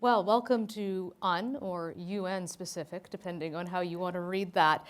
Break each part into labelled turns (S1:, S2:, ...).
S1: Well, welcome to UN, or UN specific, depending on how you want to read that.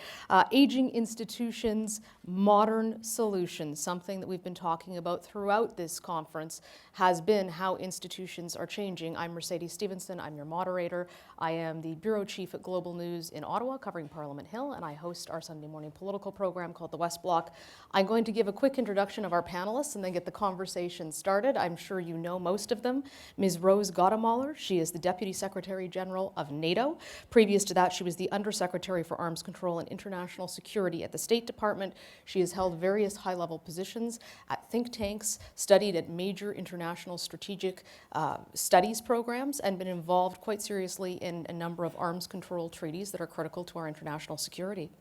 S1: Aging Institutions, Modern Solutions, something that we've been talking about throughout this conference, has been how institutions are changing. I'm Mercedes Stephenson, I'm your moderator. I am the Bureau Chief at Global News in Ottawa, covering Parliament Hill, and I host our Sunday morning political program called The West Block. I'm going to give a quick introduction of our panelists and then get the conversation started. I'm sure you know most of them. Ms. Rose Gottemoeller, she is the Deputy Secretary General of NATO. Previous to that, she was the Undersecretary for Arms Control and International Security at the State Department. She has held various high-level positions at think tanks, studied at major international strategic studies programs, and been involved quite seriously in a number of arms control treaties that are critical to our international security.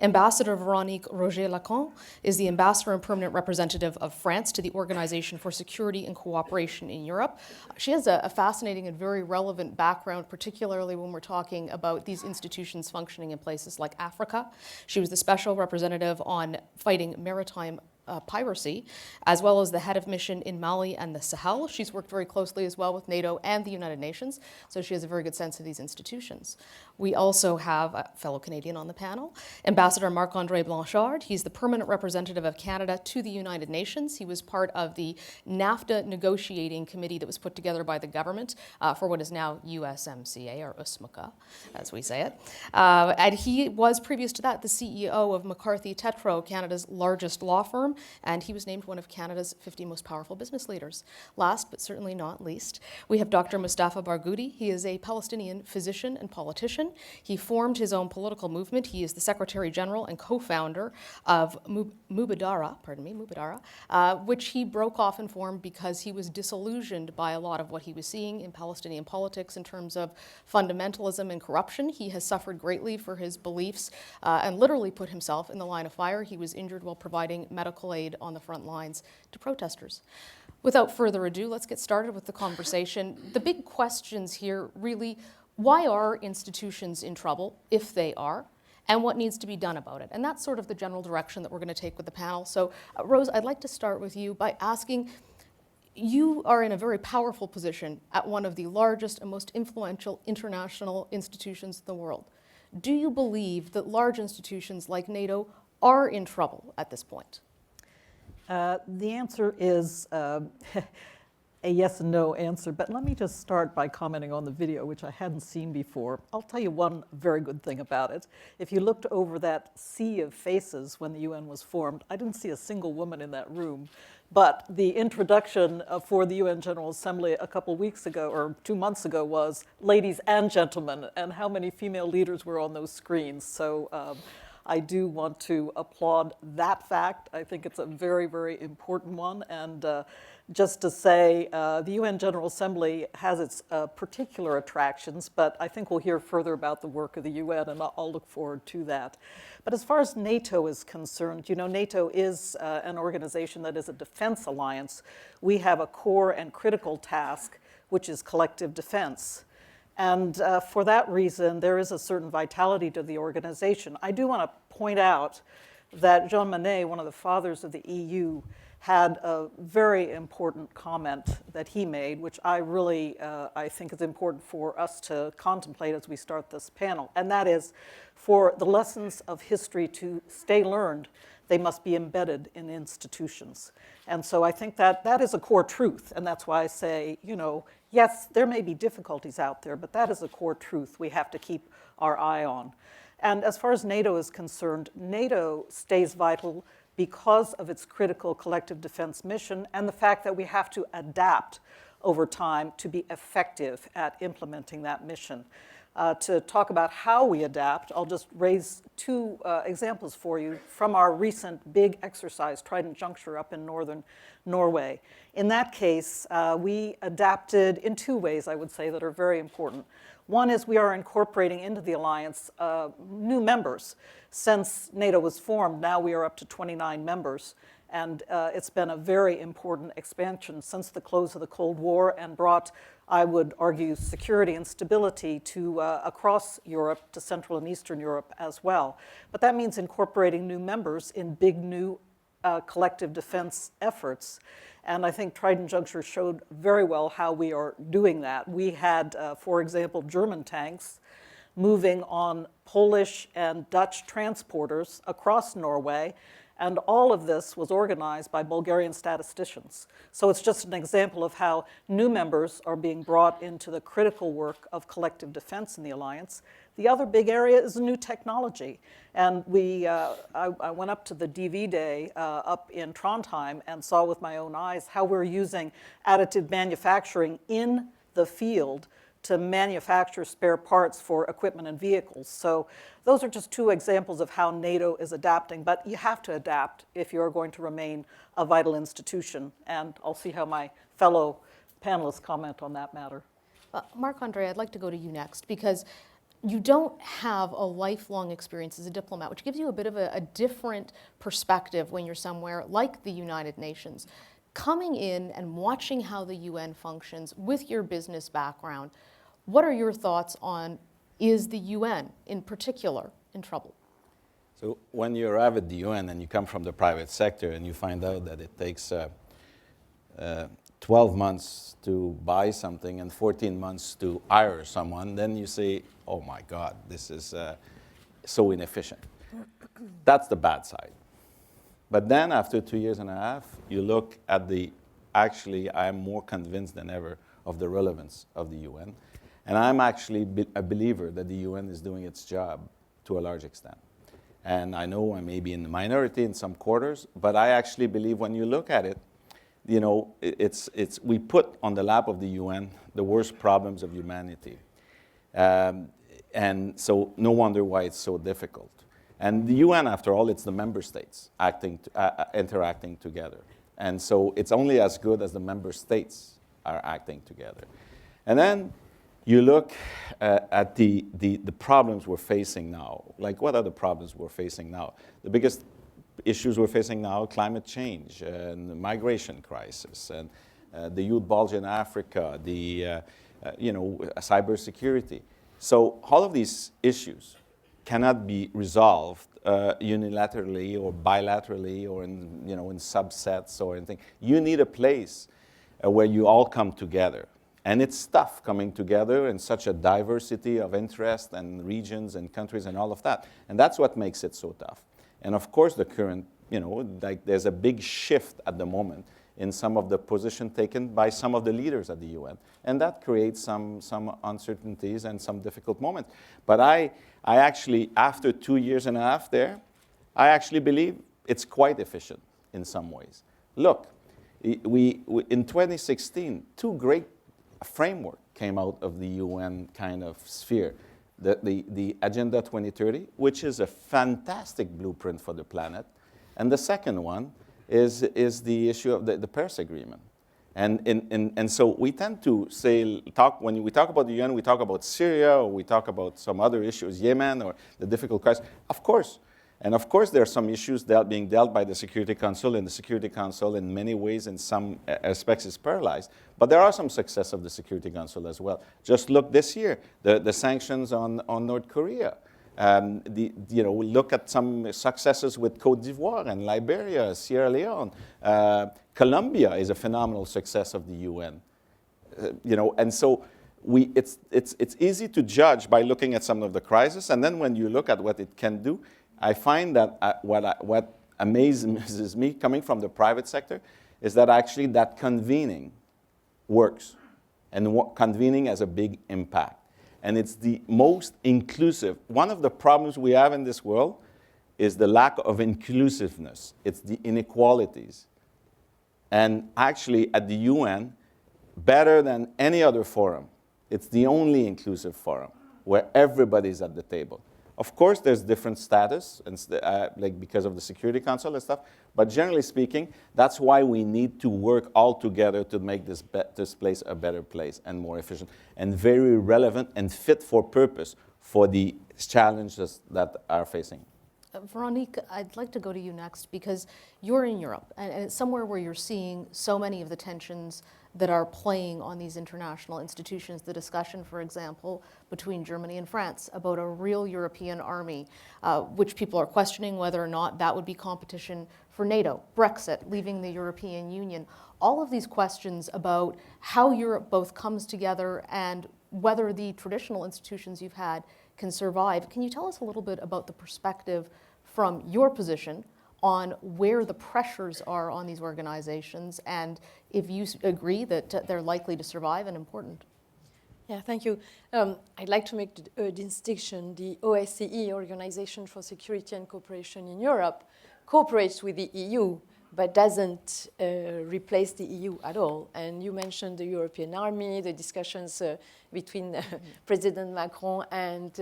S1: Ambassador Veronique Roger-Lacan is the Ambassador and Permanent Representative of France to the Organization for Security and Cooperation in Europe. She has a fascinating and very relevant background, particularly when we're talking about these institutions functioning in places like Africa. She was the Special Representative on fighting maritime piracy, as well as the head of mission in Mali and the Sahel. She's worked very closely as well with NATO and the United Nations, so she has a very good sense of these institutions. We also have a fellow Canadian on the panel, Ambassador Marc-André Blanchard. He's the permanent representative of Canada to the United Nations. He was part of the NAFTA negotiating committee that was put together by the government for what is now USMCA, or USMCA, as we say it. And he was, previous to that, the CEO of McCarthy Tétrault, Canada's largest law firm, and he was named one of Canada's 50 most powerful business leaders. Last, but certainly not least, we have Dr. Mustafa Barghouti. He is a Palestinian physician and politician. He formed his own political movement. He is the Secretary General and co-founder of Mubadara, which he broke off and formed because he was disillusioned by a lot of what he was seeing in Palestinian politics in terms of fundamentalism and corruption. He has suffered greatly for his beliefs and literally put himself in the line of fire. He was injured while providing medical aid on the front lines to protesters. Without further ado, let's get started with the conversation. The big questions here really, why are institutions in trouble, if they are, and what needs to be done about it? And that's sort of the general direction that we're going to take with the panel. So, Rose, I'd like to start with you by asking, you are in a very powerful position at one of the largest and most influential international institutions in the world. Do you believe that large institutions like NATO are in trouble at this point?
S2: The answer is a yes and no answer, but let me just start by commenting on the video, which I hadn't seen before. I'll tell you one very good thing about it. If you looked over that sea of faces when the UN was formed, I didn't see a single woman in that room. But the introduction for the UN General Assembly a couple weeks ago, or 2 months ago, was ladies and gentlemen, and how many female leaders were on those screens. So I do want to applaud that fact. I think it's a very, very important one. And just to say, the UN General Assembly has its particular attractions, but I think we'll hear further about the work of the UN, and I'll look forward to that. But as far as NATO is concerned, you know, NATO is an organization that is a defense alliance. We have a core and critical task, which is collective defense. And for that reason, there is a certain vitality to the organization. I do want to point out that Jean Monnet, one of the fathers of the EU, had a very important comment that he made, which I really I think is important for us to contemplate as we start this panel. And that is, for the lessons of history to stay learned, they must be embedded in institutions. And so I think that that is a core truth. And that's why I say, you know, yes, there may be difficulties out there, but that is a core truth we have to keep our eye on. And as far as NATO is concerned, NATO stays vital because of its critical collective defense mission and the fact that we have to adapt over time to be effective at implementing that mission. To talk about how we adapt, I'll just raise two examples for you from our recent big exercise, Trident Juncture, up in northern Norway. In that case, we adapted in two ways, I would say, that are very important. One is we are incorporating into the alliance new members. Since NATO was formed, now we are up to 29 members. And it's been a very important expansion since the close of the Cold War and brought, I would argue, security and stability to across Europe, to Central and Eastern Europe as well. But that means incorporating new members in big new collective defense efforts. And I think Trident Juncture showed very well how we are doing that. We had, for example, German tanks moving on Polish and Dutch transporters across Norway, and all of this was organized by Bulgarian statisticians. So it's just an example of how new members are being brought into the critical work of collective defense in the alliance. The other big area is new technology. And I went up to the DV Day up in Trondheim and saw with my own eyes how we're using additive manufacturing in the field to manufacture spare parts for equipment and vehicles. So those are just two examples of how NATO is adapting, but you have to adapt if you're going to remain a vital institution. And I'll see how my fellow panelists comment on that matter.
S1: Marc-André, I'd like to go to you next, because you don't have a lifelong experience as a diplomat, which gives you a bit of a different perspective when you're somewhere like the United Nations. Coming in and watching how the UN functions with your business background, what are your thoughts on, is the UN in particular in trouble?
S3: So when you arrive at the UN and you come from the private sector and you find out that it takes 12 months to buy something and 14 months to hire someone, then you say, oh my God, this is so inefficient. That's the bad side. But then after 2 years and a half, you look at actually I'm more convinced than ever of the relevance of the UN. And I'm actually a believer that the UN is doing its job to a large extent. And I know I may be in the minority in some quarters, but I actually believe when you look at it, you know, we put on the lap of the UN the worst problems of humanity. And so no wonder why it's so difficult. And the UN, after all, it's the member states interacting together. And so it's only as good as the member states are acting together. And then you look at the problems we're facing now. Like, what are the problems we're facing now? The biggest issues we're facing now: climate change, and the migration crisis, and the youth bulge in Africa, cybersecurity. So all of these issues cannot be resolved unilaterally or bilaterally or in subsets or anything. You need a place where you all come together. And it's tough coming together in such a diversity of interest and regions and countries and all of that. And that's what makes it so tough. And of course, the current, there's a big shift at the moment in some of the position taken by some of the leaders at the UN. And that creates some uncertainties and some difficult moments. But I actually, after 2 years and a half there, I actually believe it's quite efficient in some ways. Look, we in 2016, two great framework came out of the UN kind of sphere. The Agenda 2030, which is a fantastic blueprint for the planet. And the second one is the issue of the Paris Agreement. And so we tend to when we talk about the UN, we talk about Syria, or we talk about some other issues, Yemen, or the difficult crisis. Of course. And of course, there are some issues being dealt by the Security Council, and the Security Council in many ways, in some aspects, is paralyzed. But there are some success of the Security Council as well. Just look this year, the sanctions on North Korea. We look at some successes with Côte d'Ivoire and Liberia, Sierra Leone. Colombia is a phenomenal success of the UN. And so it's easy to judge by looking at some of the crises, and then when you look at what it can do, I find that what amazes me coming from the private sector is that actually that convening works, and convening has a big impact. And it's the most inclusive. One of the problems we have in this world is the lack of inclusiveness. It's the inequalities. And actually at the UN, better than any other forum, it's the only inclusive forum where everybody's at the table. Of course, there's different status, and because of the Security Council and stuff, but generally speaking, that's why we need to work all together to make this place a better place and more efficient and very relevant and fit for purpose for the challenges that are facing.
S1: Veronique, I'd like to go to you next, because you're in Europe, and it's somewhere where you're seeing so many of the tensions that are playing on these international institutions. The discussion, for example, between Germany and France about a real European army, which people are questioning whether or not that would be competition for NATO, Brexit, leaving the European Union, all of these questions about how Europe both comes together and whether the traditional institutions you've had can survive. Can you tell us a little bit about the perspective from your position on where the pressures are on these organizations and if you agree that they're likely to survive and important?
S4: Yeah, thank you. I'd like to make a distinction. The OSCE, Organization for Security and Cooperation in Europe, cooperates with the EU, but doesn't replace the EU at all. And you mentioned the European Army, the discussions between President Macron and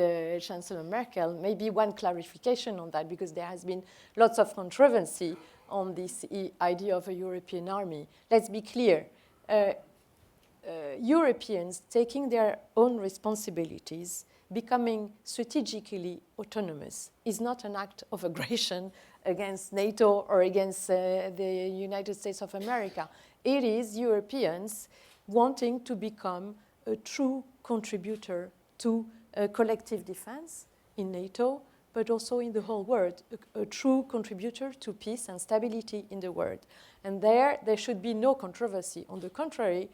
S4: Chancellor Merkel. Maybe one clarification on that, because there has been lots of controversy on this idea of a European army. Let's be clear. Europeans taking their own responsibilities, becoming strategically autonomous, is not an act of aggression against NATO or against the United States of America. It is Europeans wanting to become a true contributor to collective defense in NATO, but also in the whole world, a true contributor to peace and stability in the world. And there should be no controversy. On the contrary,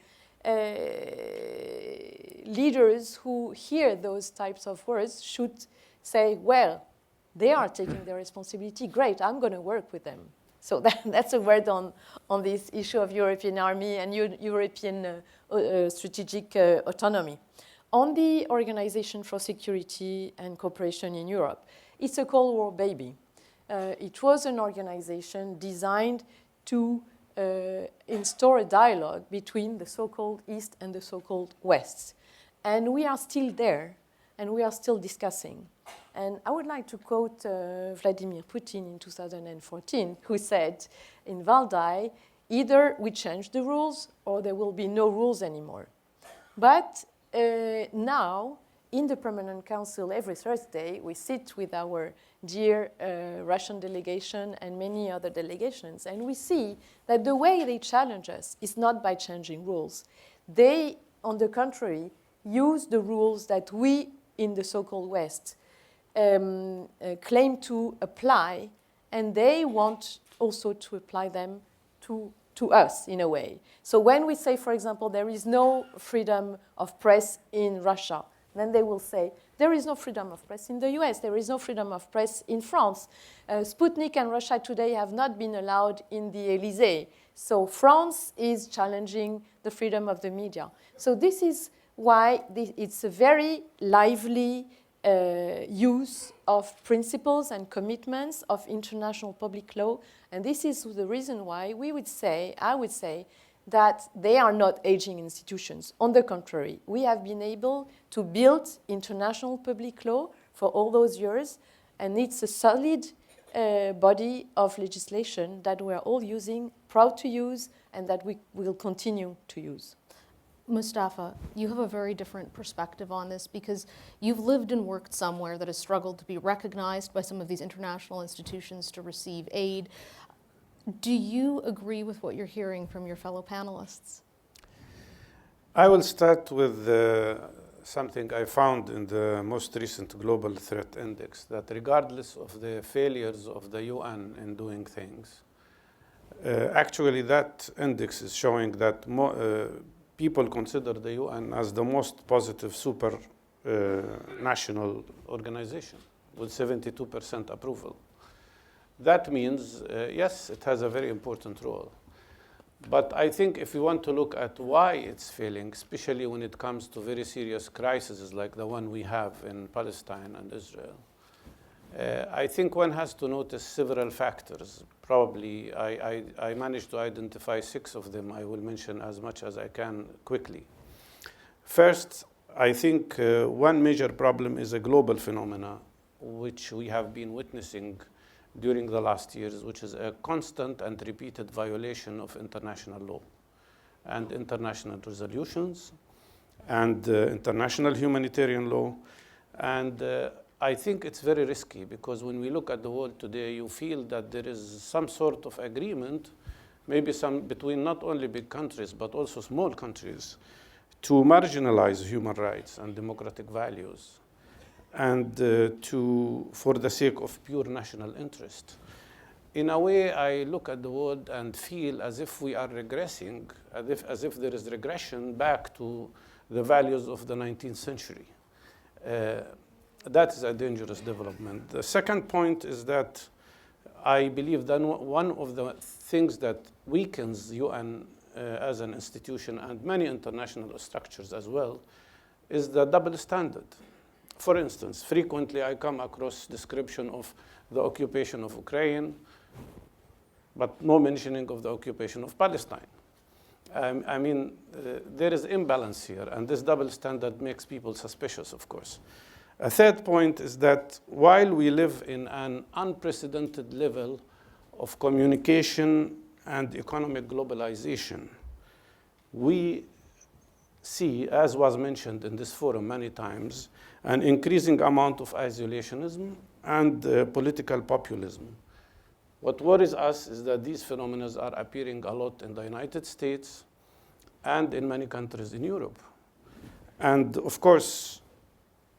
S4: leaders who hear those types of words should say, well, they are taking their responsibility. Great, I'm going to work with them. So that's a word on this issue of European army and European strategic autonomy. On the Organization for Security and Cooperation in Europe, it's a Cold War baby. It was an organization designed to install a dialogue between the so-called East and the so-called West. And we are still there, and we are still discussing. And I would like to quote Vladimir Putin in 2014, who said in Valdai, either we change the rules or there will be no rules anymore. But now, in the Permanent Council every Thursday, we sit with our dear Russian delegation and many other delegations, and we see that the way they challenge us is not by changing rules. They, on the contrary, use the rules that we in the so-called West claim to apply, and they want also to apply them to us in a way. So when we say, for example, there is no freedom of press in Russia, then they will say, there is no freedom of press in the US, there is no freedom of press in France. Sputnik and Russia Today have not been allowed in the Élysée. So France is challenging the freedom of the media. So this is why it's a very lively use of principles and commitments of international public law. And this is the reason why I would say, that they are not aging institutions. On the contrary, we have been able to build international public law for all those years, and it's a solid body of legislation that we're all using, proud to use, and that we will continue to use.
S1: Mustafa, you have a very different perspective on this because you've lived and worked somewhere that has struggled to be recognized by some of these international institutions to receive aid. Do you agree with what you're hearing from your fellow panelists?
S5: I will start with something I found in the most recent Global Threat Index, that regardless of the failures of the UN in doing things, actually that index is showing that people consider the UN as the most positive national organization with 72% approval. That means, yes, it has a very important role. But I think if you want to look at why it's failing, especially when it comes to very serious crises like the one we have in Palestine and Israel, I think one has to notice several factors. Probably I managed to identify 6 of them. I will mention as much as I can quickly. First, I think one major problem is a global phenomena, which we have been witnessing during the last years, which is a constant and repeated violation of international law and international resolutions and international humanitarian law. And I think it's very risky because when we look at the world today, you feel that there is some sort of agreement, maybe some between not only big countries, but also small countries, to marginalize human rights and democratic values, and for the sake of pure national interest. in a way, I look at the world and feel as if we are regressing, as if there is regression back to the values of the 19th century. That is a dangerous development. The second point is that I believe that one of the things that weakens UN as an institution and many international structures as well is the double standard. For instance, frequently I come across description of the occupation of Ukraine, but no mentioning of the occupation of Palestine. I mean, there is imbalance here, and this double standard makes people suspicious, of course. A third point is that while we live in an unprecedented level of communication and economic globalization, we see, as was mentioned in this forum many times, an increasing amount of isolationism and political populism. What worries us is that these phenomena are appearing a lot in the United States and in many countries in Europe. And of course,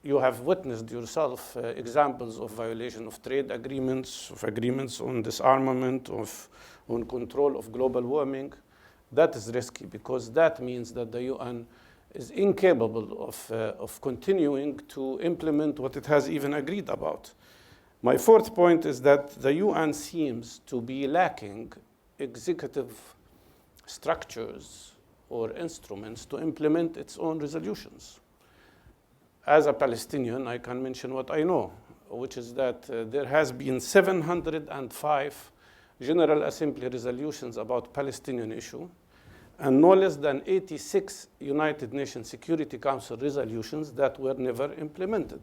S5: you have witnessed yourself examples of violation of trade agreements, of agreements on disarmament, on control of global warming. That is risky because that means that the UN is incapable of continuing to implement what it has even agreed about. My fourth point is that the UN seems to be lacking executive structures or instruments to implement its own resolutions. As a Palestinian, I can mention what I know, which is that there has been 705 General Assembly resolutions about Palestinian issue, and no less than 86 United Nations Security Council resolutions that were never implemented.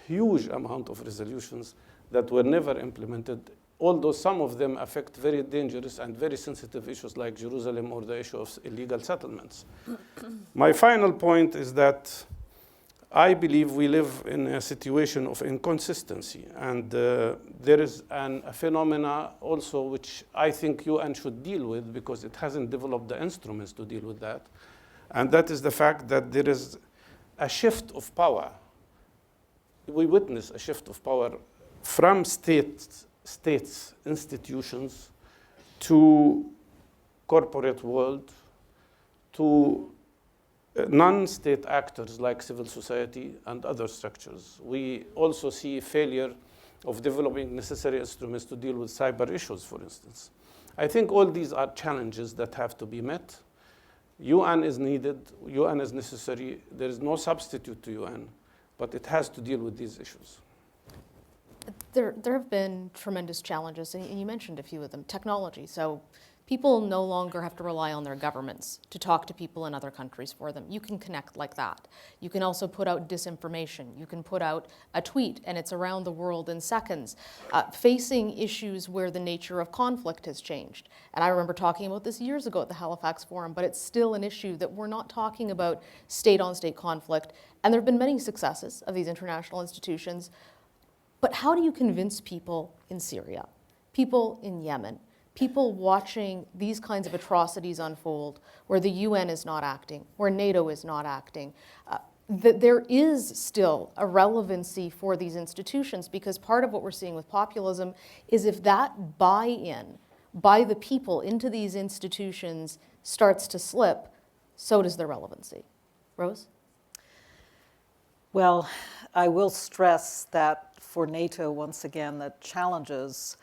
S5: Huge amount of resolutions that were never implemented, although some of them affect very dangerous and very sensitive issues like Jerusalem or the issue of illegal settlements. My final point is that I believe we live in a situation of inconsistency, and there is a phenomena also which I think UN should deal with because it hasn't developed the instruments to deal with that, and that is the fact that there is a shift of power. We witness a shift of power from states, institutions, to corporate world, to non-state actors like civil society and other structures. We also see failure of developing necessary instruments to deal with cyber issues, for instance. I think all these are challenges that have to be met. UN is needed, UN is necessary. There is no substitute to UN, but it has to deal with these issues.
S1: There have been tremendous challenges, and you mentioned a few of them. Technology. So people no longer have to rely on their governments to talk to people in other countries for them. You can connect like that. You can also put out disinformation. You can put out a tweet, and it's around the world in seconds. Facing issues where the nature of conflict has changed. And I remember talking about this years ago at the Halifax Forum, but it's still an issue that we're not talking about state-on-state conflict. And there have been many successes of these international institutions. But how do you convince people in Syria, people in Yemen, people watching these kinds of atrocities unfold, where the UN is not acting, where NATO is not acting, that there is still a relevancy for these institutions? Because part of what we're seeing with populism is if that buy-in by the people into these institutions starts to slip, so does their relevancy. Rose?
S2: Well, I will stress that for NATO, once again, the challenges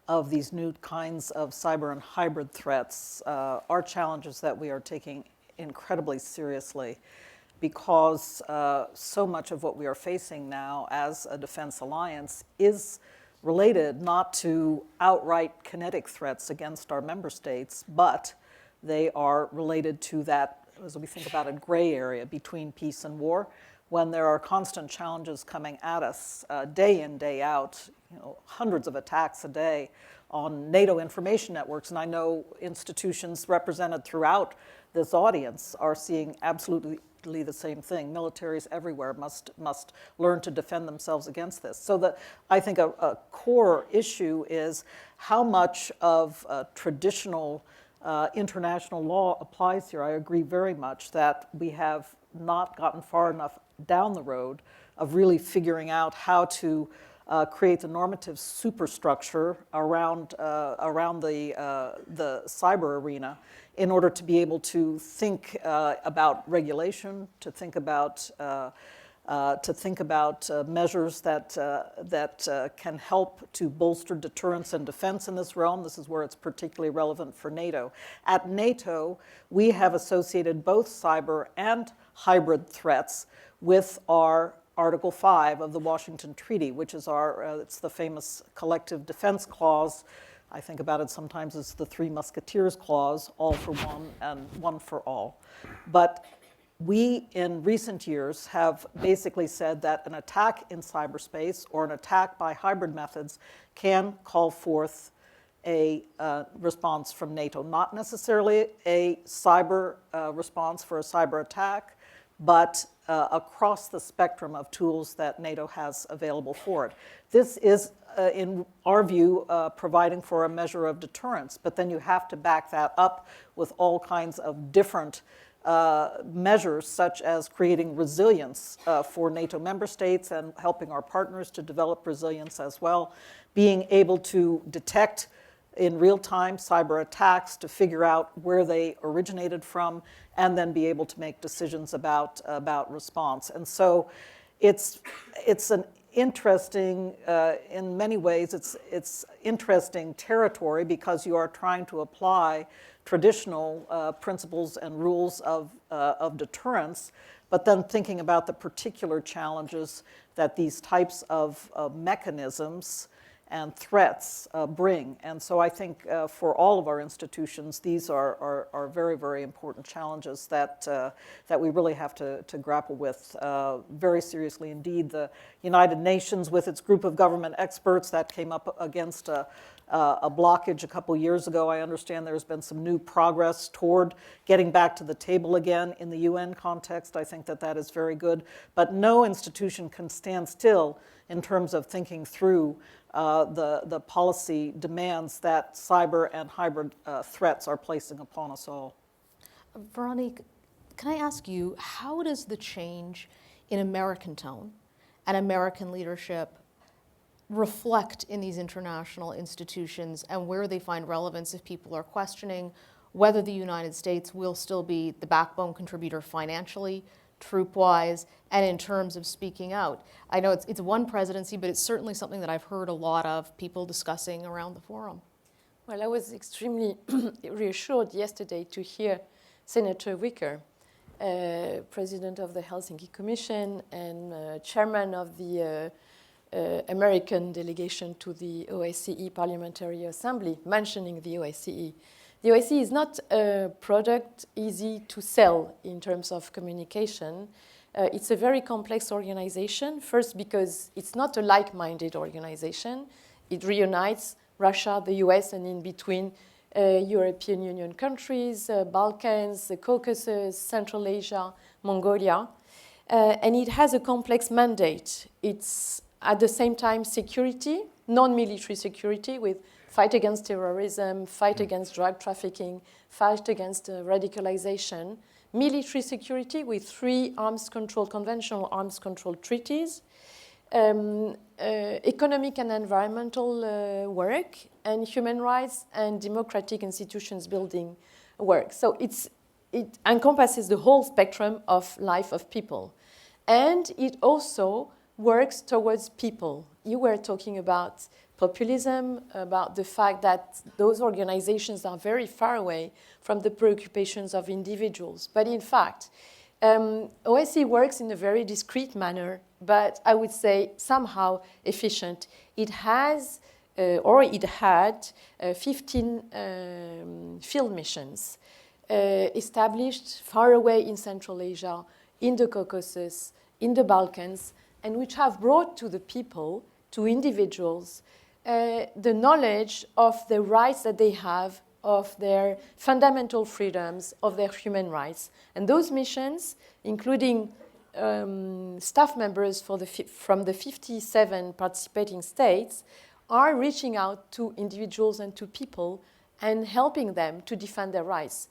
S2: of these new kinds of cyber and hybrid threats are challenges that we are taking incredibly seriously, because so much of what we are facing now as a defense alliance is related not to outright kinetic threats against our member states, but they are related to that, as we think about a gray area between peace and war, when there are constant challenges coming at us day in, day out, hundreds of attacks a day on NATO information networks. And I know institutions represented throughout this audience are seeing absolutely the same thing. Militaries everywhere must learn to defend themselves against this. So I think a core issue is how much of traditional international law applies here. I agree very much that we have not gotten far enough down the road of really figuring out how to creates a normative superstructure around the cyber arena in order to be able to think about regulation, to think about measures that can help to bolster deterrence and defense in this realm. This is where it's particularly relevant for NATO. At NATO, we have associated both cyber and hybrid threats with our Article 5 of the Washington Treaty, which is it's the famous collective defense clause. I think about it sometimes as the Three Musketeers clause, all for one and one for all. But we, in recent years, have basically said that an attack in cyberspace or an attack by hybrid methods can call forth a response from NATO. Not necessarily a cyber response for a cyber attack, but across the spectrum of tools that NATO has available for it. This is, in our view, providing for a measure of deterrence, but then you have to back that up with all kinds of different measures, such as creating resilience for NATO member states and helping our partners to develop resilience as well, being able to detect in real time cyber attacks to figure out where they originated from, and then be able to make decisions about response. And so it's an interesting, in many ways, it's interesting territory because you are trying to apply traditional principles and rules of deterrence, but then thinking about the particular challenges that these types of mechanisms and threats bring. And so I think for all of our institutions, these are very, very important challenges that we really have to grapple with very seriously indeed. The United Nations, with its group of government experts that came up against a blockage a couple years ago. I understand there's been some new progress toward getting back to the table again in the UN context. I think that is very good. But no institution can stand still in terms of thinking through the policy demands that cyber and hybrid threats are placing upon us all.
S1: Veronique, can I ask you, how does the change in American tone and American leadership reflect in these international institutions, and where they find relevance if people are questioning whether the United States will still be the backbone contributor financially, troop-wise, and in terms of speaking out? I know it's one presidency, but it's certainly something that I've heard a lot of people discussing around the forum.
S4: Well, I was extremely reassured yesterday to hear Senator Wicker, President of the Helsinki Commission and Chairman of the American delegation to the OSCE Parliamentary Assembly, mentioning the OSCE. The OSCE is not a product easy to sell in terms of communication. It's a very complex organization, first because it's not a like-minded organization. It reunites Russia, the US, and in between European Union countries, Balkans, the Caucasus, Central Asia, Mongolia. And it has a complex mandate. It's at the same time security, non-military security, with fight against terrorism, fight against drug trafficking, fight against radicalization, military security with 3 conventional arms control treaties, economic and environmental work, and human rights and democratic institutions building work. So it encompasses the whole spectrum of life of people. And it also works towards people. You were talking about populism, about the fact that those organizations are very far away from the preoccupations of individuals. But in fact, OSCE works in a very discreet manner, but I would say somehow efficient. It has, or it had, 15 field missions established far away in Central Asia, in the Caucasus, in the Balkans, and which have brought to the people, to individuals, the knowledge of the rights that they have, of their fundamental freedoms, of their human rights. And those missions, including staff members from the 57 participating states, are reaching out to individuals and to people and helping them to defend their rights.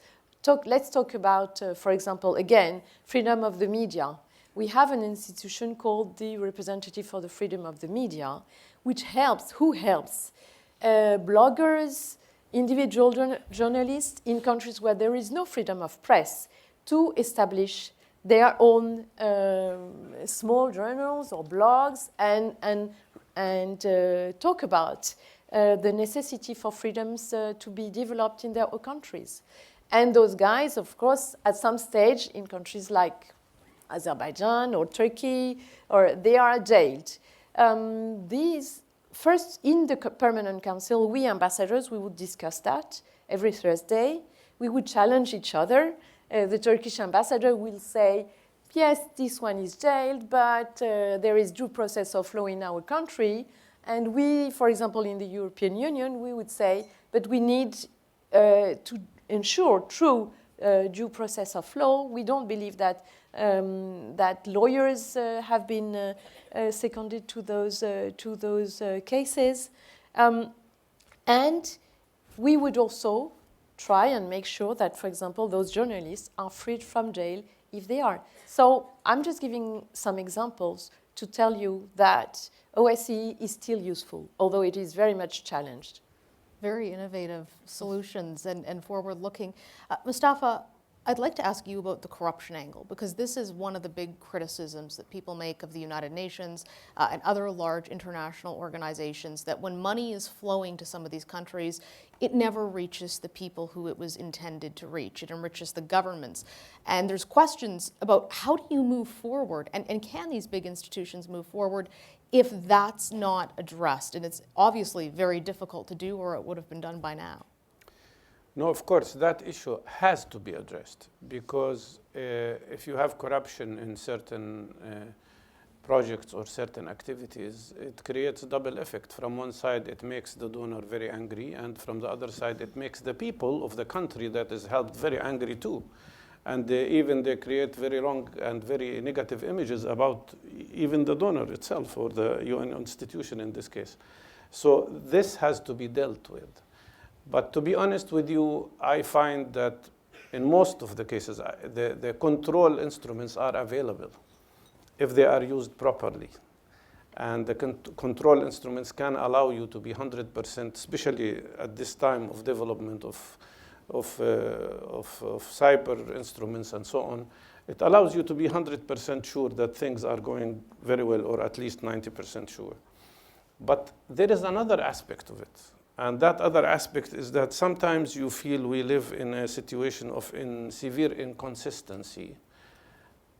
S4: Let's talk about, for example, again, freedom of the media. we have an institution called the Representative for the Freedom of the Media, who helps bloggers, individual journalists in countries where there is no freedom of press to establish their own small journals or blogs and talk about the necessity for freedoms to be developed in their own countries. And those guys, of course, at some stage in countries like Azerbaijan or Turkey, they are jailed. These first, in the Permanent Council, we ambassadors, we would discuss that every Thursday. We would challenge each other. The Turkish ambassador will say, yes, this one is jailed, but there is due process of law in our country. And we, for example, in the European Union, we would say, but we need to ensure true due process of law. We don't believe that that lawyers have been seconded to those cases. And we would also try and make sure that, for example, those journalists are freed from jail if they are. So I'm just giving some examples to tell you that OSCE is still useful, although it is very much challenged.
S1: Very innovative solutions and forward-looking. Mustafa, I'd like to ask you about the corruption angle, because this is one of the big criticisms that people make of the United Nations and other large international organizations, that when money is flowing to some of these countries, it never reaches the people who it was intended to reach. It enriches the governments. And there's questions about how do you move forward, and can these big institutions move forward if that's not addressed? And it's obviously very difficult to do, or it would have been done by now.
S5: No, of course, that issue has to be addressed, because if you have corruption in certain projects or certain activities, it creates a double effect. From one side, it makes the donor very angry, and from the other side, it makes the people of the country that is helped very angry too. And they create very wrong and very negative images about even the donor itself, or the UN institution in this case. So this has to be dealt with. But to be honest with you, I find that in most of the cases, the control instruments are available if they are used properly. And the control instruments can allow you to be 100%, especially at this time of development of cyber instruments and so on. It allows you to be 100% sure that things are going very well, or at least 90% sure. But there is another aspect of it. And that other aspect is that sometimes you feel we live in a situation of severe inconsistency,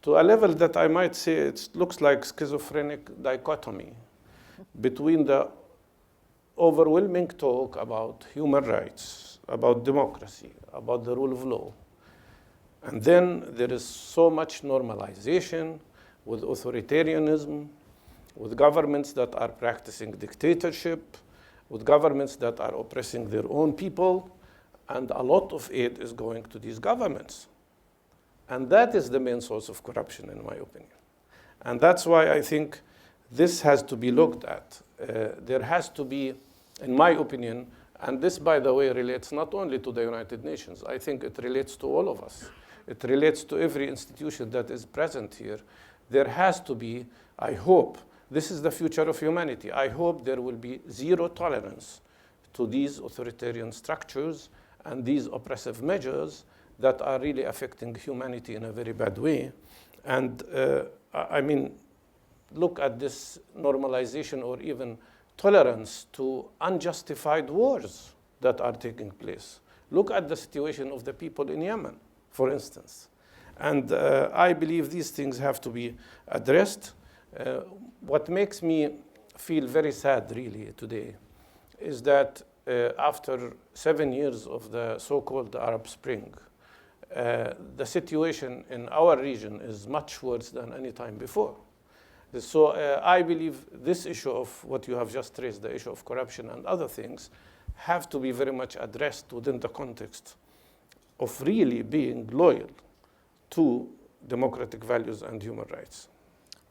S5: to a level that I might say it looks like schizophrenic dichotomy between the overwhelming talk about human rights, about democracy, about the rule of law. And then there is so much normalization with authoritarianism, with governments that are practicing dictatorship, with governments that are oppressing their own people, and a lot of aid is going to these governments. And that is the main source of corruption, in my opinion. And that's why I think this has to be looked at. There has to be, in my opinion, and this, by the way, relates not only to the United Nations, I think it relates to all of us. It relates to every institution that is present here. There has to be, I hope, this is the future of humanity. I hope there will be zero tolerance to these authoritarian structures and these oppressive measures that are really affecting humanity in a very bad way. And I mean, look at this normalization or even tolerance to unjustified wars that are taking place. Look at the situation of the people in Yemen, for instance. And I believe these things have to be addressed. What makes me feel very sad, really, today, is that after 7 years of the so-called Arab Spring, the situation in our region is much worse than any time before. So I believe this issue of what you have just raised, the issue of corruption and other things, have to be very much addressed within the context of really being loyal to democratic values and human rights.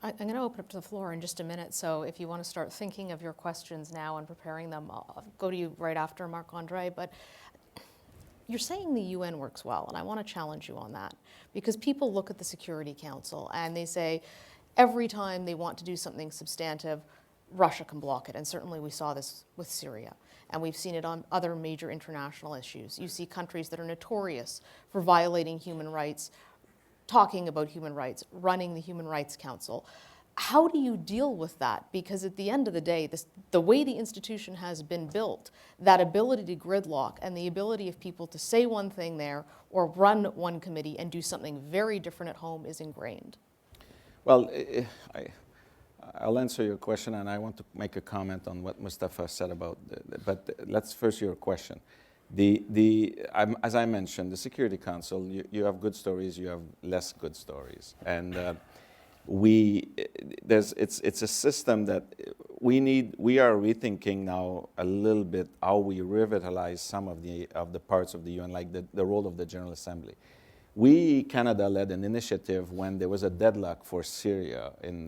S1: I'm going to open up to the floor in just a minute, so if you want to start thinking of your questions now and preparing them, I'll go to you right after, Marc-André. But you're saying the UN works well, and I want to challenge you on that, because people look at the Security Council and they say every time they want to do something substantive, Russia can block it, and certainly we saw this with Syria, and we've seen it on other major international issues. You see countries that are notorious for violating human rights, talking about human rights, running the Human Rights Council. How do you deal with that? Because at the end of the day, the way the institution has been built, that ability to gridlock and the ability of people to say one thing there or run one committee and do something very different at home is ingrained.
S3: Well, I'll answer your question, and I want to make a comment on what Mustafa said about, but let's first your question. As I mentioned, the Security Council, you have good stories, you have less good stories. And it's a system that we are rethinking now a little bit how we revitalize some of the parts of the UN, like the role of the General Assembly. Canada led an initiative when there was a deadlock for Syria in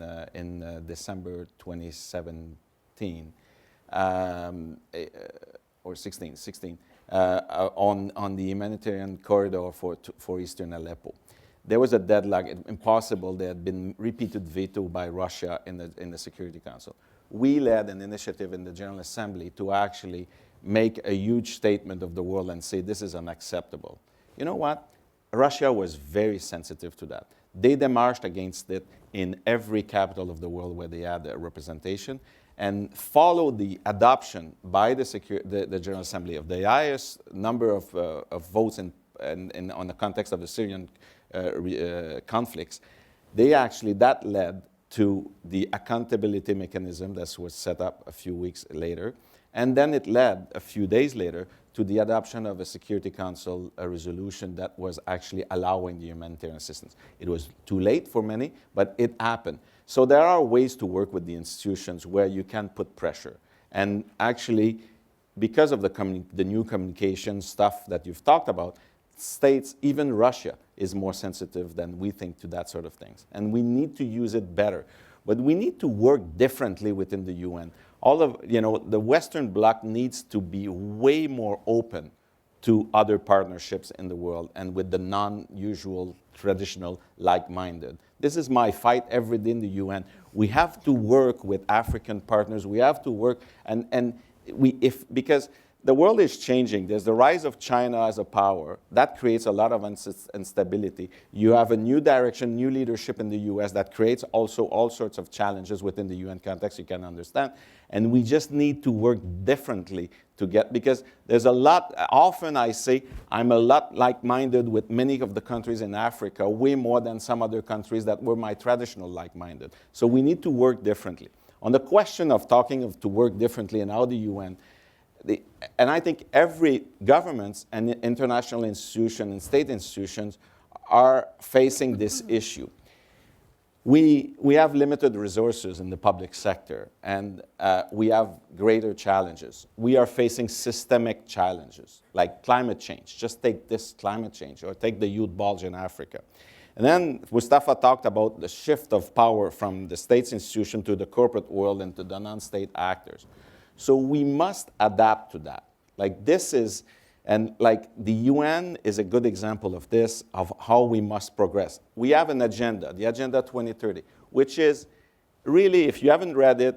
S3: December 2017, or 16, on the humanitarian corridor for eastern Aleppo. There was a deadlock, impossible. There had been repeated veto by Russia in the Security Council. We led an initiative in the General Assembly to actually make a huge statement of the world and say this is unacceptable. You know what? Russia was very sensitive to that. They demarched against it in every capital of the world where they had a representation, and followed the adoption by the General Assembly of the highest number of votes on the context of the Syrian conflicts. That led to the accountability mechanism that was set up a few weeks later. And then it led, a few days later, to the adoption of a Security Council resolution that was actually allowing the humanitarian assistance. It was too late for many, but it happened. So there are ways to work with the institutions where you can put pressure. And actually, because of the new communication stuff that you've talked about, states, even Russia, is more sensitive than we think to that sort of things. And we need to use it better. But we need to work differently within the UN. The Western Bloc needs to be way more open to other partnerships in the world and with the non-usual, traditional, like-minded. This is my fight every day in the UN. We have to work with African partners. We have to work, because the world is changing. There's the rise of China as a power. That creates a lot of instability. You have a new direction, new leadership in the US that creates also all sorts of challenges within the UN context, you can understand. And we just need to work differently because there's a lot, often I say, I'm a lot like-minded with many of the countries in Africa, way more than some other countries that were my traditional like-minded. So we need to work differently. On the question of to work differently and how the UN, and I think every governments and international institution and state institutions are facing this issue. We have limited resources in the public sector, and we have greater challenges. We are facing systemic challenges, like climate change. Just take this climate change, or take the youth bulge in Africa. And then Mustafa talked about the shift of power from the state's institution to the corporate world and to the non-state actors. So we must adapt to that. The UN is a good example of this, of how we must progress. We have an agenda, the Agenda 2030, which is really, if you haven't read it,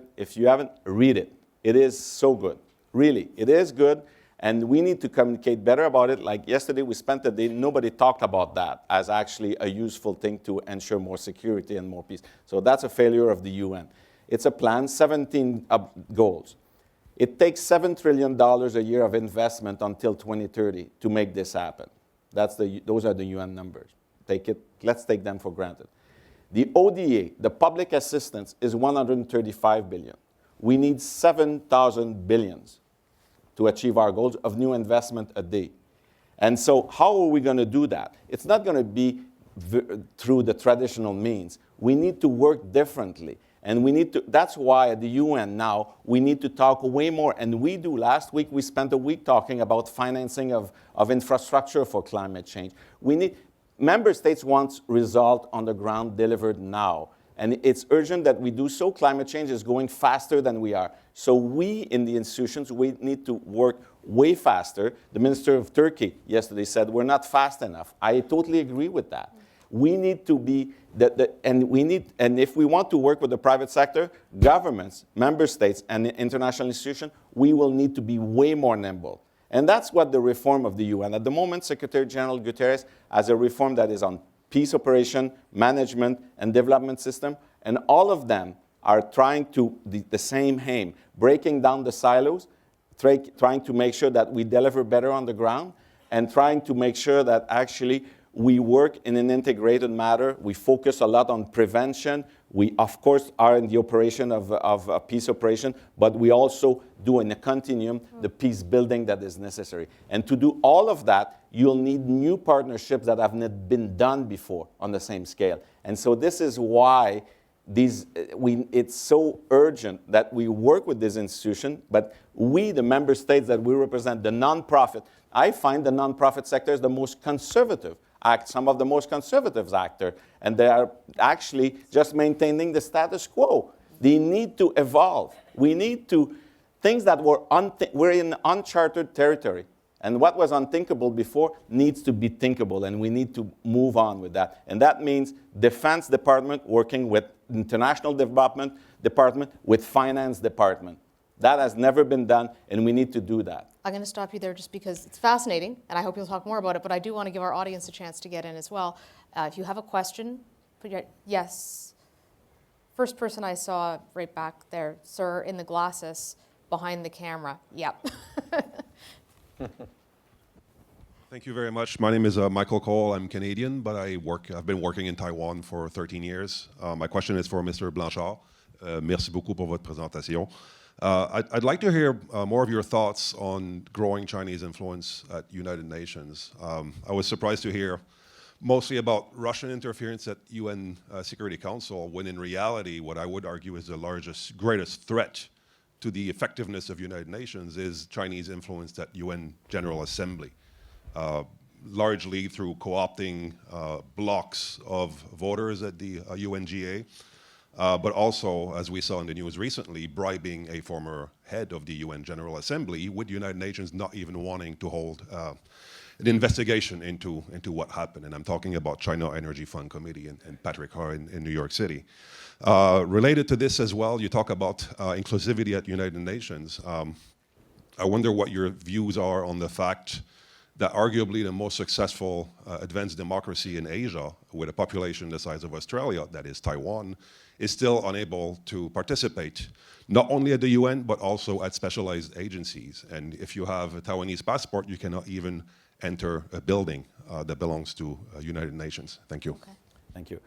S3: read it. It is so good. Really, it is good, and we need to communicate better about it. Like yesterday, we spent a day, nobody talked about that as actually a useful thing to ensure more security and more peace. So that's a failure of the UN. It's a plan, 17 goals. It takes $7 trillion a year of investment until 2030 to make this happen. Those are the UN numbers. Let's take them for granted. The ODA, the public assistance, is $135 billion. We need 7,000 billions to achieve our goals of new investment a day. And so how are we going to do that? It's not going to be through the traditional means. We need to work differently. And that's why at the UN now, we need to talk way more. And we do. Last week, we spent a week talking about financing of infrastructure for climate change. Member states want result on the ground delivered now. And it's urgent that we do so. Climate change is going faster than we are. So we, in the institutions, we need to work way faster. The Minister of Turkey yesterday said we're not fast enough. I totally agree with that. We need to be, and if we want to work with the private sector, governments, member states, and international institutions, we will need to be way more nimble. And that's what the reform of the UN. At the moment, Secretary General Guterres has a reform that is on peace operation, management, and development system, and all of them are trying to the same aim, breaking down the silos, trying to make sure that we deliver better on the ground, and trying to make sure that actually we work in an integrated manner. We focus a lot on prevention. We, of course, are in the operation of a peace operation, but we also do in a continuum the peace building that is necessary. And to do all of that, you'll need new partnerships that have not been done before on the same scale. And so this is why it's so urgent that we work with this institution, but we, the member states that we represent, the nonprofit, I find the nonprofit sector is the most conservative some of the most conservative actors, and they are actually just maintaining the status quo. They need to evolve. We need to, things that we're in uncharted territory, and what was unthinkable before needs to be thinkable, and we need to move on with that. And that means Defense Department working with International Development Department, with Finance Department. That has never been done, and we need to do that.
S1: I'm going to stop you there just because it's fascinating, and I hope you'll talk more about it, but I do want to give our audience a chance to get in as well. If you have a question, yes. First person I saw right back there, sir, in the glasses, behind the camera. Yep.
S6: Thank you very much. My name is Michael Cole. I'm Canadian, but I've been working in Taiwan for 13 years. My question is for Mr. Blanchard. Merci beaucoup pour votre présentation. I'd like to hear more of your thoughts on growing Chinese influence at United Nations. I was surprised to hear mostly about Russian interference at UN Security Council, when in reality, what I would argue is the greatest threat to the effectiveness of United Nations is Chinese influence at UN General Assembly, largely through co-opting blocks of voters at the UNGA. But also, as we saw in the news recently, bribing a former head of the UN General Assembly, with the United Nations not even wanting to hold an investigation into what happened. And I'm talking about China Energy Fund Committee and Patrick Har in New York City. Related to this as well, you talk about inclusivity at United Nations. I wonder what your views are on the fact that arguably the most successful advanced democracy in Asia, with a population the size of Australia, that is Taiwan, is still unable to participate, not only at the UN, but also at specialized agencies. And if you have a Taiwanese passport, you cannot even enter a building that belongs to United Nations. Thank you.
S1: Okay.
S3: Thank you.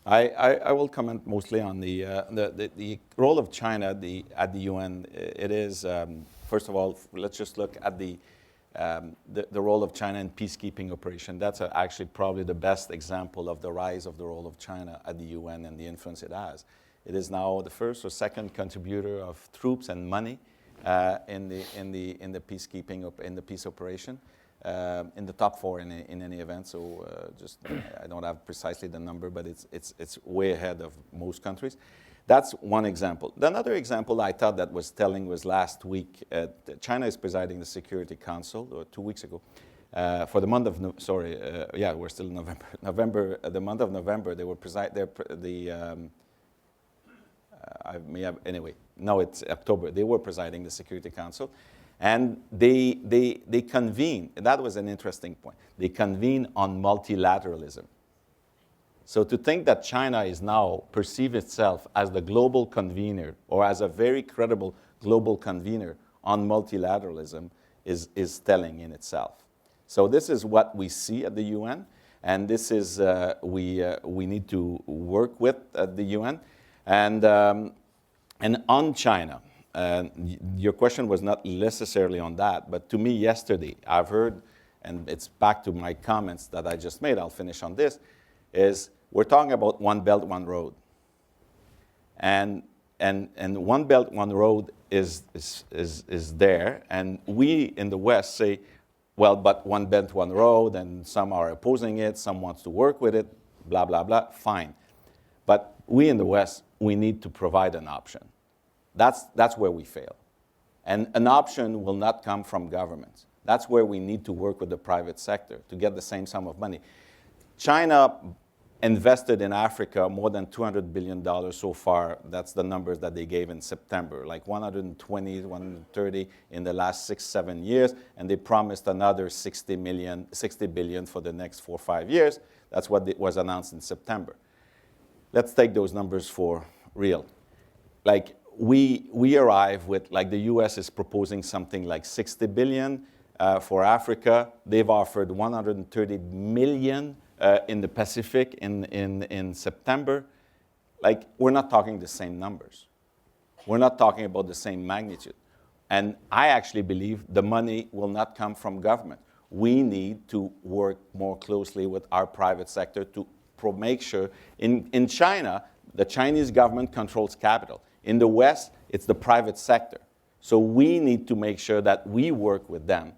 S3: I will comment mostly on the role of China at the UN. It is, first of all, let's just look at the role of China in peacekeeping operation. That's actually probably the best example of the rise of the role of China at the UN and the influence it has. It is now the first or second contributor of troops and money in the peacekeeping in the peace operation, in the top four in any event. So I don't have precisely the number, but it's way ahead of most countries. That's one example. Another example I thought that was telling was last week. China is presiding the Security Council, or 2 weeks ago, for the month of we're still in November. The month of November, they were No, it's October. They were presiding the Security Council, and they convene. That was an interesting point. They convene on multilateralism. So to think that China is now perceive itself as the global convener, or as a very credible global convener on multilateralism, is telling in itself. So this is what we see at the UN, and this is we need to work with at the UN. And on China, your question was not necessarily on that, but to me yesterday, I've heard, and it's back to my comments that I just made, I'll finish on this, is we're talking about one belt, one road. And one belt, one road is there, and we in the West say, well, but one belt, one road, and some are opposing it, some wants to work with it, blah, blah, blah, fine. But we in the West, we need to provide an option. That's where we fail. And an option will not come from governments. That's where we need to work with the private sector to get the same sum of money. China invested in Africa more than $200 billion so far. That's the numbers that they gave in September, like 120, 130 in the last 6-7 years, and they promised another 60 billion for the next 4 or 5 years. That's what was announced in September. Let's take those numbers for real. Like we arrive with, like the US is proposing something like 60 billion for Africa. They've offered 130 million in the Pacific in September. Like, we're not talking the same numbers. We're not talking about the same magnitude. And I actually believe the money will not come from government. We need to work more closely with our private sector to make sure. In China, the Chinese government controls capital. In the West, it's the private sector. So we need to make sure that we work with them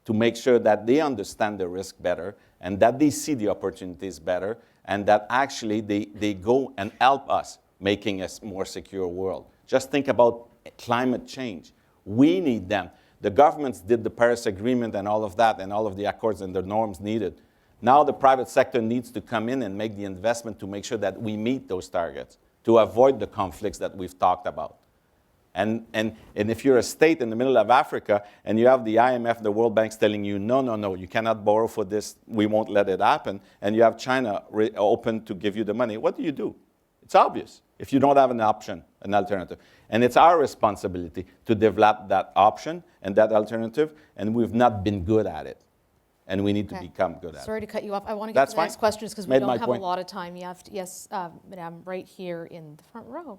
S3: to make sure that they understand the risk better and that they see the opportunities better and that actually they go and help us making a more secure world. Just think about climate change. We need them. The governments did the Paris Agreement and all of that and all of the accords and the norms needed. Now the private sector needs to come in and make the investment to make sure that we meet those targets, to avoid the conflicts that we've talked about. And if you're a state in the middle of Africa and you have the IMF, the World Bank's telling you, no, you cannot borrow for this, we won't let it happen, and you have China open to give you the money, what do? It's obvious if you don't have an option, an alternative. And it's our responsibility to develop that option and that alternative, and we've not been good at it. And we need to become good at it.
S1: Sorry to cut you off. I want to get to the next questions because we don't have a lot of time. Yes, Madame, right here in the front row.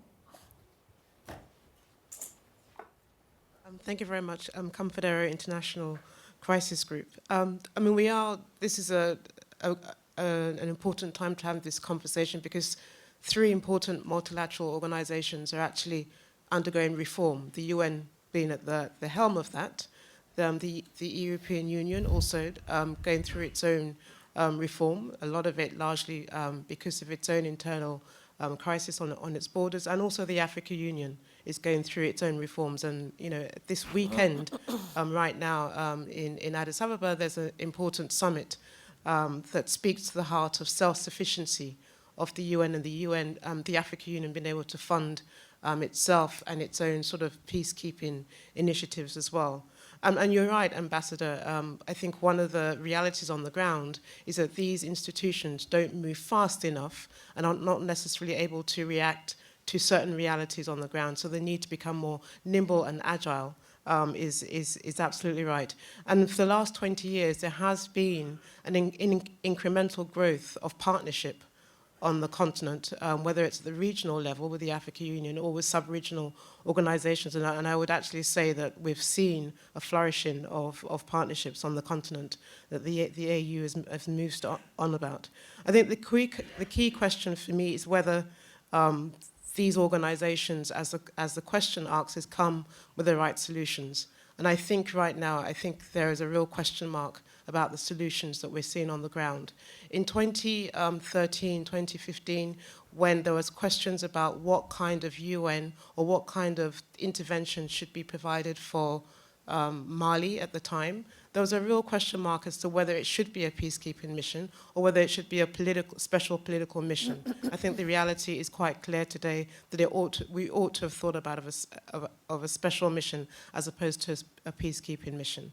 S7: Thank you very much. Confedera International Crisis Group. This is an important time to have this conversation because 3 important multilateral organizations are actually undergoing reform, the UN being at the helm of that, the European Union also going through its own reform, a lot of it largely because of its own internal crisis on its borders, and also the African Union is going through its own reforms. And this weekend, right now in Addis Ababa, there's an important summit that speaks to the heart of self-sufficiency of the UN and the African Union being able to fund itself and its own sort of peacekeeping initiatives as well. And you're right, Ambassador. I think one of the realities on the ground is that these institutions don't move fast enough and are not necessarily able to react to certain realities on the ground. So they need to become more nimble and agile. Is absolutely right. And for the last 20 years, there has been an incremental growth of partnership on the continent, whether it's at the regional level with the African Union or with sub-regional organizations. And I would actually say that we've seen a flourishing of partnerships on the continent that the AU has moved on about. I think the key question for me is whether these organizations, as the question asks, is come with the right solutions. And I think right now, there is a real question mark about the solutions that we're seeing on the ground. In 2013, 2015, when there was questions about what kind of UN or what kind of intervention should be provided for Mali at the time, there was a real question mark as to whether it should be a peacekeeping mission or whether it should be a special political mission. I think the reality is quite clear today that we ought to have thought about of a special mission as opposed to a peacekeeping mission.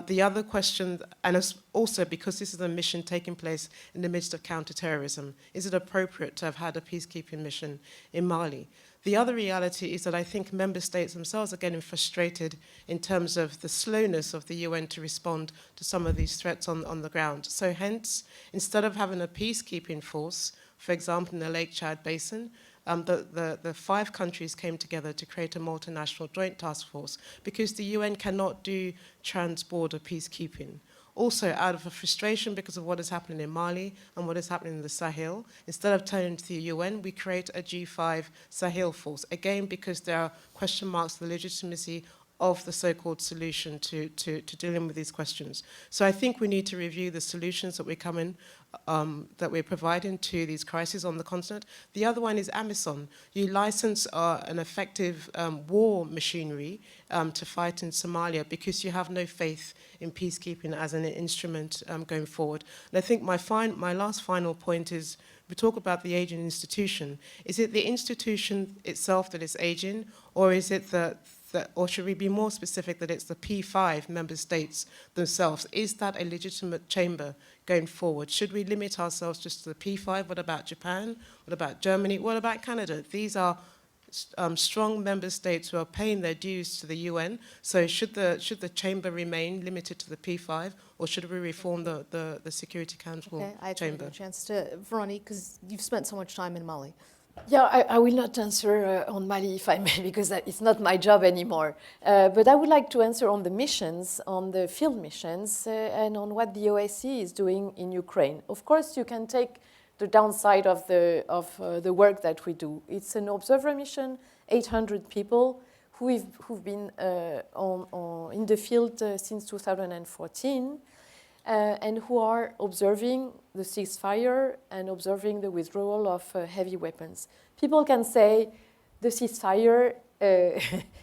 S7: The other question, and also because this is a mission taking place in the midst of counterterrorism, is it appropriate to have had a peacekeeping mission in Mali? The other reality is that I think member states themselves are getting frustrated in terms of the slowness of the UN to respond to some of these threats on the ground. So hence, instead of having a peacekeeping force, for example, in the Lake Chad Basin, the 5 countries came together to create a multinational joint task force because the UN cannot do trans-border peacekeeping. Also, out of a frustration because of what is happening in Mali and what is happening in the Sahel, instead of turning to the UN, we create a G5 Sahel force. Again, because there are question marks to the legitimacy of the so-called solution to dealing with these questions. So I think we need to review the solutions that that we're providing to these crises on the continent. The other one is AMISOM. You license an effective war machinery to fight in Somalia because you have no faith in peacekeeping as an instrument going forward. And I think my last final point is, we talk about the aging institution. Is it the institution itself that is aging, or is it or should we be more specific that it's the P5 member states themselves? Is that a legitimate chamber going forward? Should we limit ourselves just to the P5? What about Japan? What about Germany? What about Canada? These are strong member states who are paying their dues to the UN. So should the chamber remain limited to the P5, or should we reform the Security Council
S1: Okay, I
S7: chamber?
S1: have a chance to, Veronique, because you've spent so much time in Mali.
S4: Yeah, I will not answer on Mali, if I may, because it's not my job anymore. But I would like to answer on the missions, on the field missions, and on what the OSCE is doing in Ukraine. Of course, you can take the downside of the work that we do. It's an observer mission, 800 people who've been in the field since 2014. And who are observing the ceasefire and observing the withdrawal of heavy weapons. People can say the ceasefire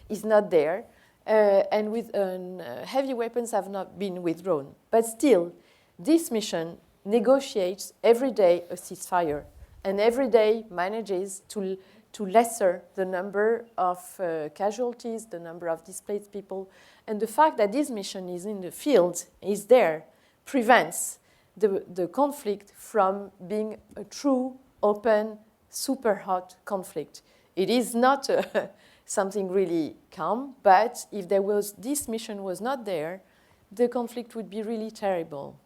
S4: is not there, and heavy weapons have not been withdrawn. But still, this mission negotiates every day a ceasefire, and every day manages to lesser the number of casualties, the number of displaced people. And the fact that this mission is in the field, is there, prevents the conflict from being a true, open, super hot conflict. It is not something really calm, but if this mission was not there, the conflict would be really terrible.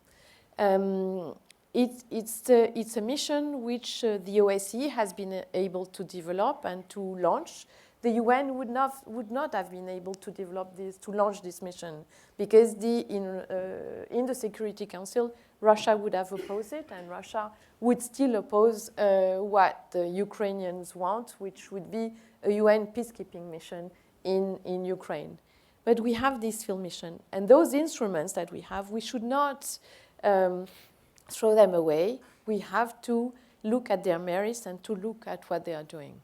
S4: It's a mission which the OSCE has been able to develop and to launch. The UN would not have been able to develop this, to launch this mission, because in the Security Council, Russia would have opposed it, and Russia would still oppose what the Ukrainians want, which would be a UN peacekeeping mission in Ukraine. But we have this field mission, and those instruments that we have, we should not throw them away. We have to look at their merits and to look at what they are doing.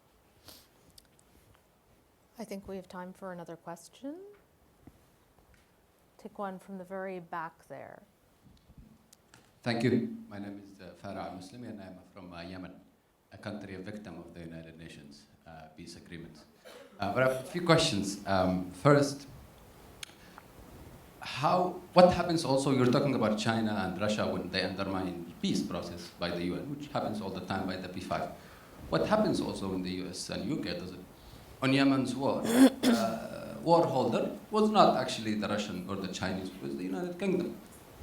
S1: I think we have time for another question. Take one from the very back there.
S8: Thank you. My name is Farah Muslimi, and I'm from Yemen, a country a victim of the United Nations peace agreements. But I have a few questions. First, what happens also, you're talking about China and Russia when they undermine peace process by the UN, which happens all the time by the P5. What happens also in the US and UK, does it? On Yemen's war, war holder was not actually the Russian or the Chinese, it was the United Kingdom.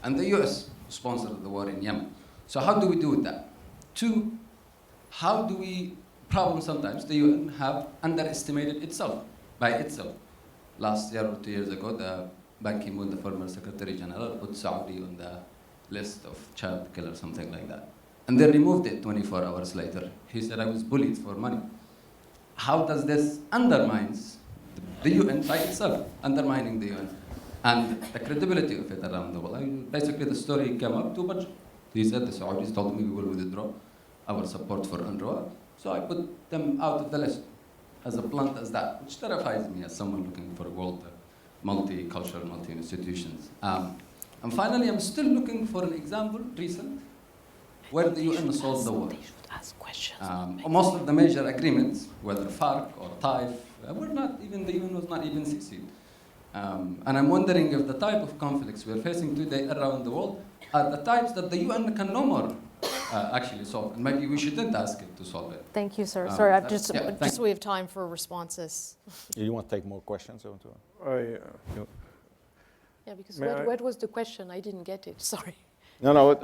S8: And the US sponsored the war in Yemen. So how do we do with that? Two, how do we, problem sometimes, the UN have underestimated itself, by itself. Last year or 2 years ago, the Ban Ki-moon, the former Secretary General, put Saudi on the list of child killer, something like that. And they removed it 24 hours later. He said, I was bullied for money. How does this undermines the UN by itself, undermining the UN, and the credibility of it around the world? Basically, the story came up too much. He said the Saudis told me we will withdraw our support for UNRWA, so I put them out of the list, as blunt as that, which terrifies me as someone looking for a world multicultural, multi-institutions. And finally, I'm still looking for an example, recent, where the UN solved the war. Most of the major agreements, whether FARC or TAIF, were not even, the UN was not even succeed. And I'm wondering if the type of conflicts we're facing today around the world are the types that the UN can no more actually solve. And maybe we shouldn't ask it to solve it.
S1: Thank you, sir. Sorry, I've just so we have time for responses.
S3: You want to take more questions?
S4: Yeah, because what was the question? I didn't get it, sorry.
S3: No,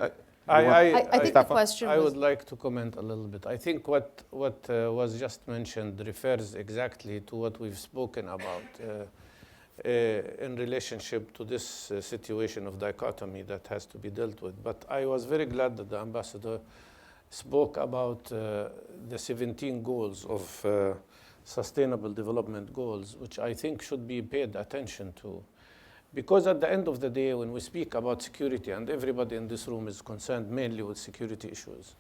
S1: I think the question
S5: I
S1: was,
S5: would like to comment a little bit. I think what was just mentioned refers exactly to what we've spoken about in relationship to this situation of dichotomy that has to be dealt with. But I was very glad that the ambassador spoke about the 17 goals of Sustainable Development Goals, which I think should be paid attention to. Because at the end of the day, when we speak about security, and everybody in this room is concerned mainly with security issues,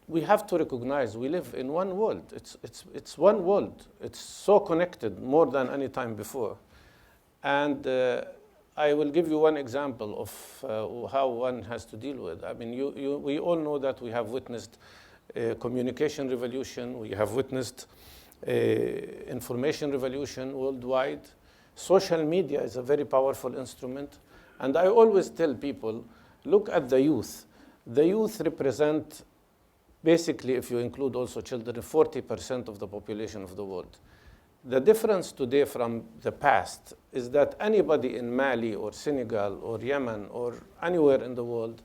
S5: we have to recognize we live in one world. It's one world. It's so connected more than any time before. And I will give you one example of how one has to deal with. I mean, we all know that we have witnessed a communication revolution. We have witnessed information revolution worldwide. Social media is a very powerful instrument. And I always tell people, look at the youth. The youth represent, basically, if you include also children, 40% of the population of the world. The difference today from the past is that anybody in Mali or Senegal or Yemen or anywhere in the world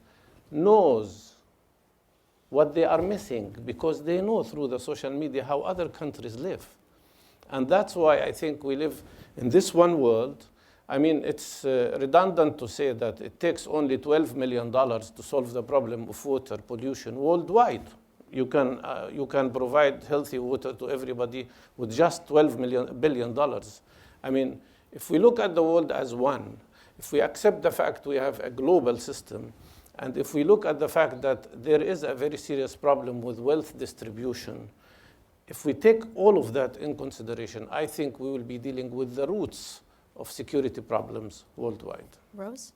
S5: knows what they are missing because they know through the social media how other countries live. And that's why I think we live in this one world. I mean, it's redundant to say that it takes only $12 million to solve the problem of water pollution worldwide. You can provide healthy water to everybody with just $12 billion. I mean, if we look at the world as one, if we accept the fact we have a global system, and if we look at the fact that there is a very serious problem with wealth distribution, if we take all of that in consideration, I think we will be dealing with the roots of security problems worldwide.
S1: Rose?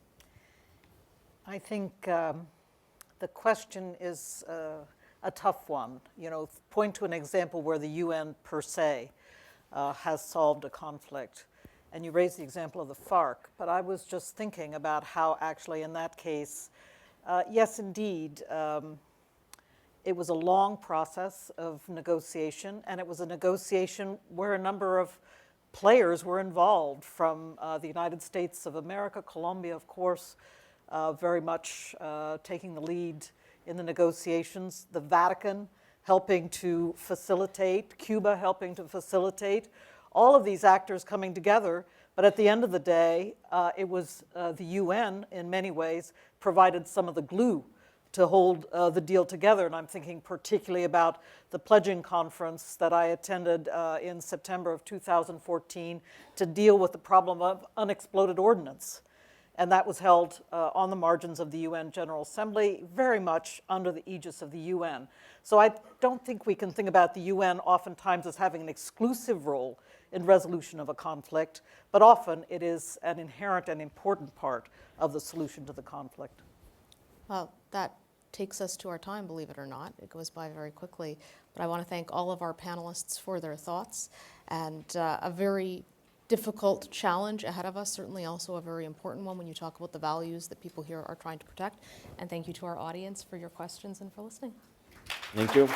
S2: I think the question is a tough one. You know, point to an example where the UN per se has solved a conflict. And you raised the example of the FARC, but I was just thinking about how actually in that case, yes, indeed, it was a long process of negotiation, and it was a negotiation where a number of players were involved from the United States of America, Colombia, of course, very much taking the lead in the negotiations, the Vatican helping to facilitate, Cuba helping to facilitate, all of these actors coming together. But at the end of the day, it was the UN, in many ways, provided some of the glue to hold the deal together. And I'm thinking particularly about the pledging conference that I attended in September of 2014 to deal with the problem of unexploded ordnance. And that was held on the margins of the UN General Assembly, very much under the aegis of the UN. So I don't think we can think about the UN oftentimes as having an exclusive role in resolution of a conflict, but often it is an inherent and important part of the solution to the conflict.
S1: Well, that takes us to our time, believe it or not. It goes by very quickly. But I want to thank all of our panelists for their thoughts, and a very difficult challenge ahead of us, certainly also a very important one when you talk about the values that people here are trying to protect. And thank you to our audience for your questions and for listening.
S3: Thank you.